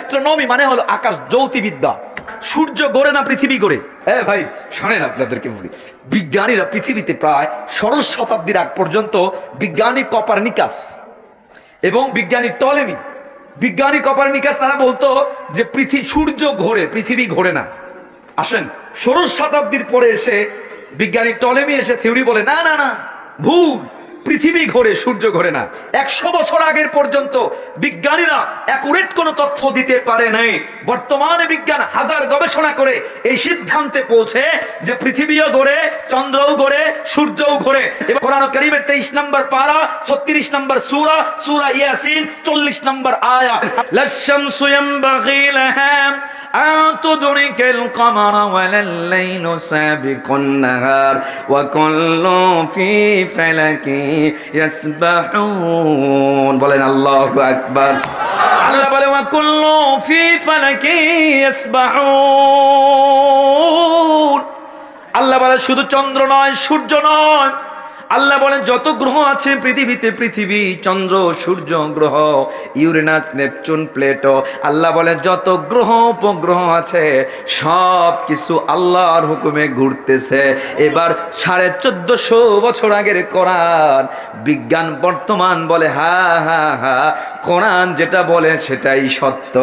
Astronomy মানে হলো আকাশ জ্যোতির্বিদ্যা। সূর্য গড়ে না পৃথিবী গড়ে? হ্যাঁ ভাই শোনেন, আপনাদেরকে বলি, বিজ্ঞানীরা পৃথিবীতে প্রায় ষোড়শ শতাব্দীর আগ পর্যন্ত বিজ্ঞানী কপারনিকাস এবং বিজ্ঞানী কপারনিকাস তারা বলতো যে সূর্য ঘোরে, পৃথিবী ঘোরে না। আসেন ষোড়শ শতাব্দীর পরে এসে বিজ্ঞানী টলেমি এসে থিওরি বলে না না না, ভুল, পৃথিবী ঘোরে, সূর্য ঘোরে না। 100 বছর আগের পর্যন্ত বিজ্ঞানীরা অ্যাকুরেট কোনো তথ্য দিতে পারে নাই। বর্তমানে বিজ্ঞান হাজার গবেষণা করে এই সিদ্ধান্তে পৌঁছে যে পৃথিবীও ঘোরে, চন্দ্রও ঘোরে, সূর্যও ঘোরে। এবার কোরআন কারীমের 23 নম্বর পারা, 36 নম্বর সূরা ইয়াসিন, 40 নম্বর আয়াত, লাশ-শামসু ইয়ানবাগী লাহা أن تدرك القمر ولا الليل سابق النهار وكل في فلك يسبحون বলেন আল্লাহু আকবার। আল্লাহ বলে وكل في فلك يسبحون। আল্লাহ বলে শুধু চন্দ্র নয়, সূর্য নয়, আল্লাহ বলেন যত গ্রহ আছে পৃথিবীতে, পৃথিবী, চন্দ্র, সূর্য, গ্রহ, ইউরেনাস, নেপচুন, প্লেটো, আল্লাহ বলেন যত গ্রহ উপগ্রহ আছে সব কিছু আল্লাহর হুকুমে ঘুরতেছে। এবার 1450 বছর আগের কোরআন, বিজ্ঞান বর্তমান বলে হা হা হা, কোরআন যেটা বলে সেটাই সত্য।